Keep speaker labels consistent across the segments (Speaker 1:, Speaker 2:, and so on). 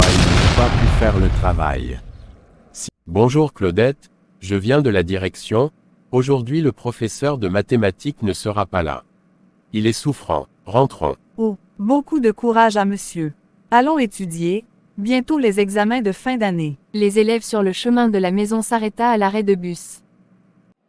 Speaker 1: Ils n'ont pas pu faire le travail. Bonjour Claudette, je viens de la direction. Aujourd'hui le professeur de mathématiques ne sera pas là. Il est souffrant. Rentrons.
Speaker 2: Oh, beaucoup de courage à monsieur. Allons étudier. Bientôt les examens de fin d'année.
Speaker 3: Les élèves sur le chemin de la maison s'arrêta à l'arrêt de bus.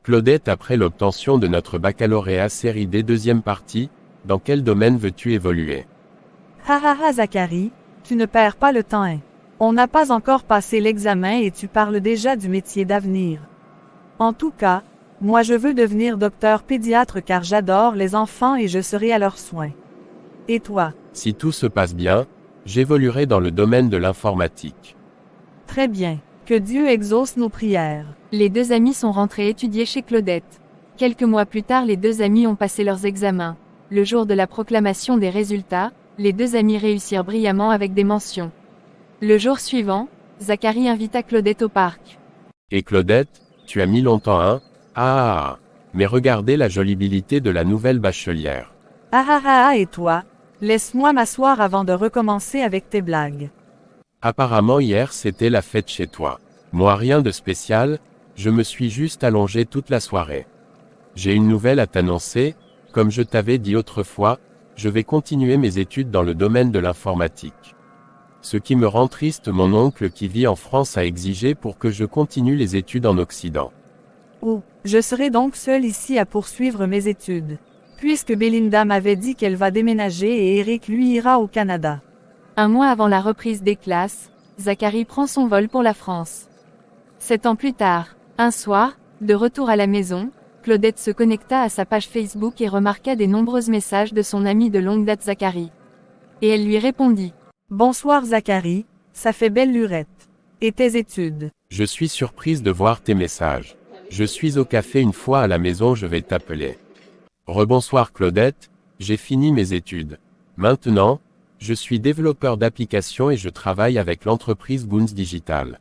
Speaker 1: Claudette, après l'obtention de notre baccalauréat série D deuxième partie, dans quel domaine veux-tu évoluer?
Speaker 2: Ha ha ha Zacharie, tu ne perds pas le temps hein. On n'a pas encore passé l'examen et tu parles déjà du métier d'avenir. En tout cas, moi je veux devenir docteur pédiatre car j'adore les enfants et je serai à leurs soins. Et toi?
Speaker 1: Si tout se passe bien, j'évoluerai dans le domaine de l'informatique.
Speaker 2: Très bien. Que Dieu exauce nos prières.
Speaker 3: Les deux amis sont rentrés étudier chez Claudette. Quelques mois plus tard, les deux amis ont passé leurs examens. Le jour de la proclamation des résultats, les deux amis réussirent brillamment avec des mentions. Le jour suivant, Zacharie invita Claudette au parc.
Speaker 1: Et Claudette, tu as mis longtemps hein? Ah, mais regardez la jolibilité de la nouvelle bachelière.
Speaker 2: Ah ah ah ah et toi? Laisse-moi m'asseoir avant de recommencer avec tes blagues.
Speaker 1: Apparemment hier c'était la fête chez toi. Moi rien de spécial, je me suis juste allongé toute la soirée. J'ai une nouvelle à t'annoncer, comme je t'avais dit autrefois, je vais continuer mes études dans le domaine de l'informatique. Ce qui me rend triste, mon oncle qui vit en France a exigé pour que je continue les études en Occident.
Speaker 2: Oh, je serai donc seule ici à poursuivre mes études. Puisque Belinda m'avait dit qu'elle va déménager et Eric lui ira au Canada.
Speaker 3: Un mois avant la reprise des classes, Zacharie prend son vol pour la France. 7 ans plus tard, un soir, de retour à la maison, Claudette se connecta à sa page Facebook et remarqua des nombreux messages de son ami de longue date Zacharie. Et elle lui répondit.
Speaker 2: Bonsoir Zacharie, ça fait belle lurette. Et tes études?
Speaker 1: Je suis surprise de voir tes messages. Je suis au café une fois à la maison, je vais t'appeler. Rebonsoir Claudette, j'ai fini mes études. Maintenant, je suis développeur d'applications et je travaille avec l'entreprise Boons Digital.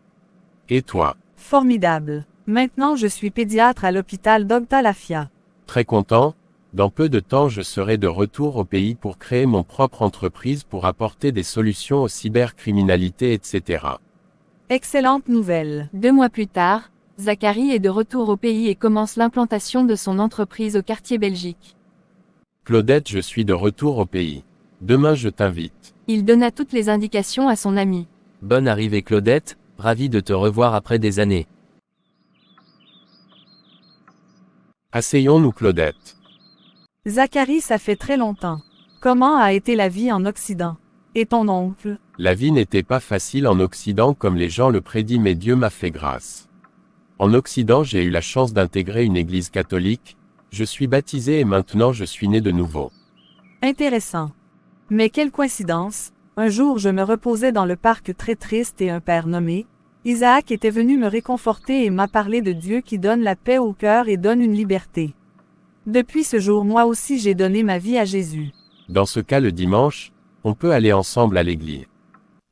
Speaker 1: Et toi?
Speaker 2: Formidable. Maintenant je suis pédiatre à l'hôpital d'Ogtalafia.
Speaker 1: Très content, dans peu de temps je serai de retour au pays pour créer mon propre entreprise pour apporter des solutions aux cybercriminalités etc.
Speaker 2: Excellente nouvelle.
Speaker 3: 2 mois plus tard, Zacharie est de retour au pays et commence l'implantation de son entreprise au quartier Belgique.
Speaker 1: Claudette, je suis de retour au pays. Demain je t'invite.
Speaker 3: Il donna toutes les indications à son ami.
Speaker 4: Bonne arrivée Claudette, ravi de te revoir après des années.
Speaker 1: Asseyons-nous Claudette.
Speaker 2: Zacharie, ça fait très longtemps. Comment a été la vie en Occident? Et ton oncle?
Speaker 1: La vie n'était pas facile en Occident comme les gens le prédisent mais Dieu m'a fait grâce. En Occident j'ai eu la chance d'intégrer une église catholique, je suis baptisé et maintenant je suis né de nouveau.
Speaker 2: Intéressant. Mais quelle coïncidence, un jour je me reposais dans le parc très triste et un père nommé Isaac était venu me réconforter et m'a parlé de Dieu qui donne la paix au cœur et donne une liberté. Depuis ce jour moi aussi j'ai donné ma vie à Jésus.
Speaker 1: Dans ce cas le dimanche, on peut aller ensemble à l'église.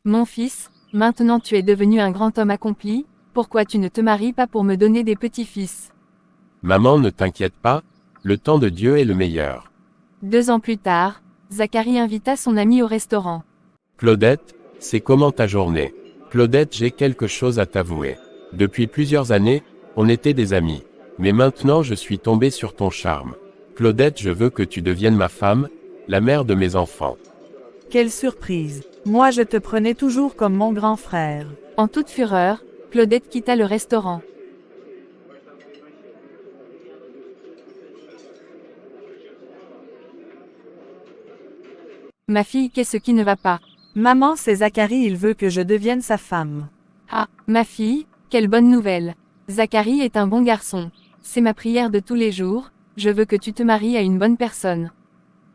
Speaker 3: Mon fils, maintenant tu es devenu un grand homme accompli, pourquoi tu ne te maries pas pour me donner des petits-fils?
Speaker 1: Maman ne t'inquiète pas, le temps de Dieu est le meilleur.
Speaker 3: 2 ans plus tard, Zacharie invita son ami au restaurant.
Speaker 1: Claudette, c'est comment ta journée? Claudette, j'ai quelque chose à t'avouer. Depuis plusieurs années, on était des amis. Mais maintenant je suis tombé sur ton charme. Claudette, je veux que tu deviennes ma femme, la mère de mes enfants.
Speaker 2: Quelle surprise. Moi je te prenais toujours comme mon grand frère.
Speaker 3: En toute fureur, Claudette quitta le restaurant. Ma fille, qu'est-ce qui ne va pas?
Speaker 2: Maman, c'est Zacharie, il veut que je devienne sa femme.
Speaker 3: Ah, ma fille, quelle bonne nouvelle. Zacharie est un bon garçon. C'est ma prière de tous les jours, je veux que tu te maries à une bonne personne.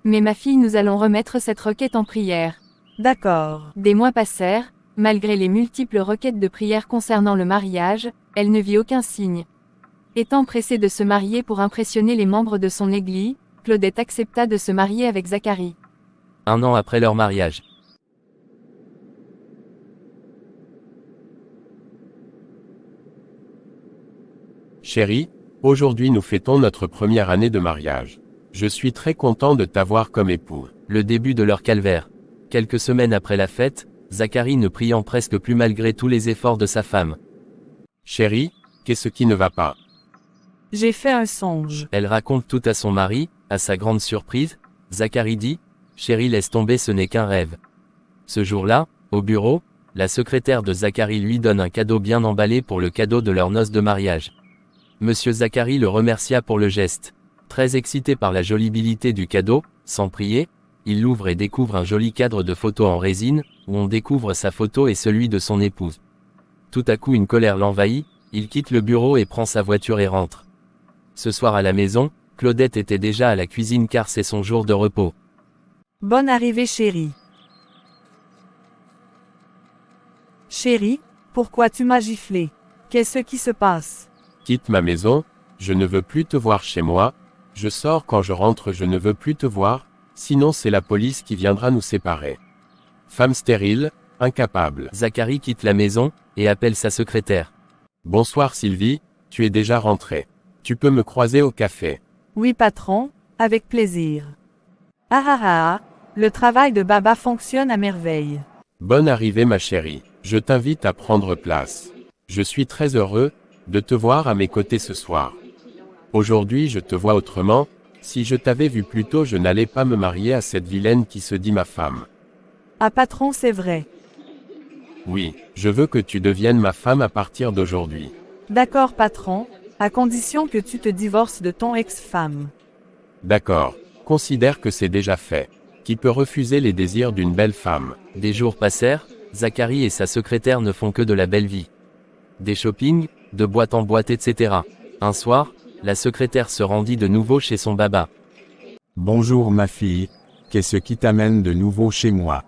Speaker 3: Mais ma fille, nous allons remettre cette requête en prière.
Speaker 2: D'accord.
Speaker 3: Des mois passèrent, malgré les multiples requêtes de prière concernant le mariage, elle ne vit aucun signe. Étant pressée de se marier pour impressionner les membres de son église, Claudette accepta de se marier avec Zacharie.
Speaker 4: 1 an après leur mariage.
Speaker 1: Chérie, aujourd'hui nous fêtons notre première année de mariage. Je suis très content de t'avoir comme époux.
Speaker 4: Le début de leur calvaire. Quelques semaines après la fête, Zacharie ne priant presque plus malgré tous les efforts de sa femme.
Speaker 1: Chérie, qu'est-ce qui ne va pas?
Speaker 2: J'ai fait un songe.
Speaker 4: Elle raconte tout à son mari, à sa grande surprise. Zacharie dit, « Chérie, laisse tomber, ce n'est qu'un rêve. » Ce jour-là, au bureau, la secrétaire de Zacharie lui donne un cadeau bien emballé pour le cadeau de leur noces de mariage. Monsieur Zacharie le remercia pour le geste. Très excité par la jolibilité du cadeau, sans prier, il l'ouvre et découvre un joli cadre de photos en résine, où on découvre sa photo et celui de son épouse. Tout à coup une colère l'envahit, il quitte le bureau et prend sa voiture et rentre. Ce soir à la maison, Claudette était déjà à la cuisine car c'est son jour de repos.
Speaker 2: Bonne arrivée chérie. Chérie, pourquoi tu m'as giflé? Qu'est-ce qui se passe?
Speaker 1: Quitte ma maison, je ne veux plus te voir chez moi, je sors quand je rentre, je ne veux plus te voir, sinon c'est la police qui viendra nous séparer. Femme stérile, incapable.
Speaker 4: Zacharie quitte la maison, et appelle sa secrétaire.
Speaker 1: Bonsoir Sylvie, tu es déjà rentrée. Tu peux me croiser au café.
Speaker 2: Oui patron, avec plaisir. Ah ah ah, le travail de Baba fonctionne à merveille.
Speaker 1: Bonne arrivée ma chérie, je t'invite à prendre place. Je suis très heureux de te voir à mes côtés ce soir. Aujourd'hui je te vois autrement, si je t'avais vu plus tôt je n'allais pas me marier à cette vilaine qui se dit ma femme.
Speaker 2: Ah patron c'est vrai.
Speaker 1: Oui, je veux que tu deviennes ma femme à partir d'aujourd'hui.
Speaker 2: D'accord patron, à condition que tu te divorces de ton ex-femme.
Speaker 1: D'accord, considère que c'est déjà fait. Qui peut refuser les désirs d'une belle femme?
Speaker 4: Des jours passèrent, Zacharie et sa secrétaire ne font que de la belle vie. Des shoppings, de boîte en boîte etc. Un soir, la secrétaire se rendit de nouveau chez son baba.
Speaker 5: Bonjour ma fille, qu'est-ce qui t'amène de nouveau chez moi?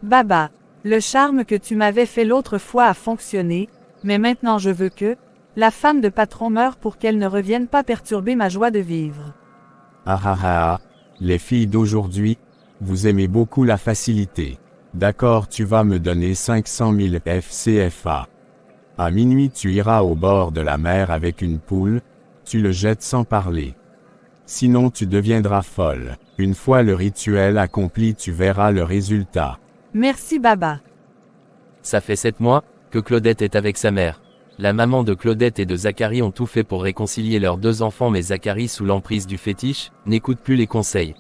Speaker 2: Baba, le charme que tu m'avais fait l'autre fois a fonctionné, mais maintenant je veux que la femme de patron meure pour qu'elle ne revienne pas perturber ma joie de vivre.
Speaker 5: Ah ah ah, les filles d'aujourd'hui, vous aimez beaucoup la facilité. D'accord, tu vas me donner 500 000 FCFA. À minuit tu iras au bord de la mer avec une poule, tu le jettes sans parler. Sinon tu deviendras folle. Une fois le rituel accompli tu verras le résultat.
Speaker 2: Merci Baba.
Speaker 4: Ça fait 7 mois, que Claudette est avec sa mère. La maman de Claudette et de Zacharie ont tout fait pour réconcilier leurs deux enfants mais Zacharie sous l'emprise du fétiche, n'écoute plus les conseils.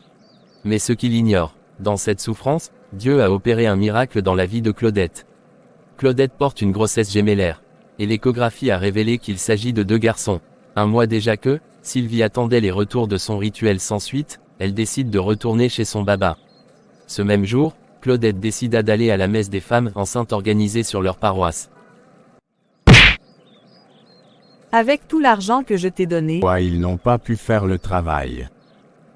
Speaker 4: Mais ce qu'il ignore, dans cette souffrance, Dieu a opéré un miracle dans la vie de Claudette. Claudette porte une grossesse gémellaire. Et l'échographie a révélé qu'il s'agit de 2 garçons. Un mois déjà que, Sylvie attendait les retours de son rituel sans suite, elle décide de retourner chez son baba. Ce même jour, Claudette décida d'aller à la messe des femmes enceintes organisée sur leur paroisse.
Speaker 2: Avec tout l'argent que je t'ai donné,
Speaker 5: Ils n'ont pas pu faire le travail.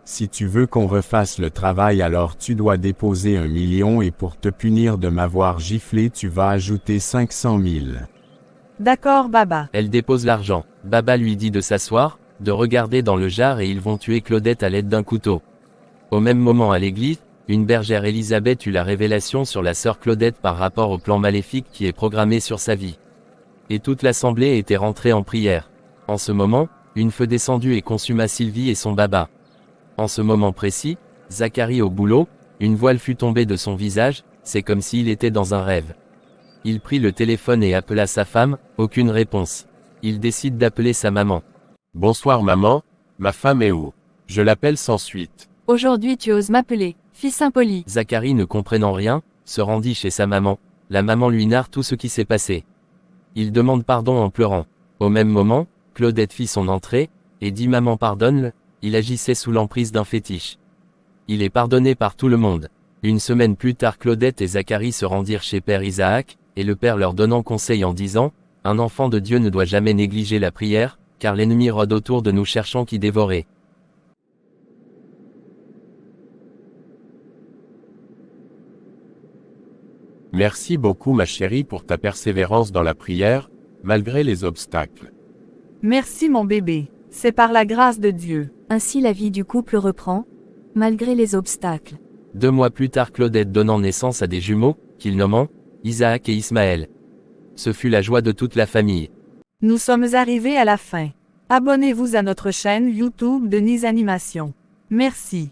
Speaker 5: Si tu veux qu'on refasse le travail alors tu dois déposer 1 million et pour te punir de m'avoir giflé tu vas ajouter 500 000.
Speaker 2: d'accord Baba.
Speaker 4: Elle dépose l'argent. Baba lui dit de s'asseoir, de regarder dans le jar et ils vont tuer Claudette à l'aide d'un couteau. Au même moment à l'église, une bergère Élisabeth eut la révélation sur la sœur Claudette par rapport au plan maléfique qui est programmé sur sa vie. Et toute l'assemblée était rentrée en prière. En ce moment, une feu descendit et consuma Sylvie et son baba. En ce moment précis, Zacharie au boulot, une voile fut tombée de son visage, c'est comme s'il était dans un rêve. Il prit le téléphone et appela sa femme, aucune réponse. Il décide d'appeler sa maman.
Speaker 1: Bonsoir maman, ma femme est où? Je l'appelle sans suite.
Speaker 3: Aujourd'hui tu oses m'appeler, fils impoli.
Speaker 4: Zacharie ne comprenant rien, se rendit chez sa maman. La maman lui narre tout ce qui s'est passé. Il demande pardon en pleurant. Au même moment, Claudette fit son entrée, et dit maman pardonne-le, il agissait sous l'emprise d'un fétiche. Il est pardonné par tout le monde. Une semaine plus tard Claudette et Zacharie se rendirent chez Père Isaac, et le Père leur donnant conseil en disant, un enfant de Dieu ne doit jamais négliger la prière, car l'ennemi rôde autour de nous cherchant qui dévorer.
Speaker 1: Merci beaucoup ma chérie pour ta persévérance dans la prière, malgré les obstacles.
Speaker 2: Merci mon bébé, c'est par la grâce de Dieu.
Speaker 6: Ainsi la vie du couple reprend, malgré les obstacles.
Speaker 4: 2 mois plus tard Claudette donnant naissance à des jumeaux, qu'ils nomment Isaac et Ismaël. Ce fut la joie de toute la famille.
Speaker 2: Nous sommes arrivés à la fin. Abonnez-vous à notre chaîne YouTube Denise Animation. Merci.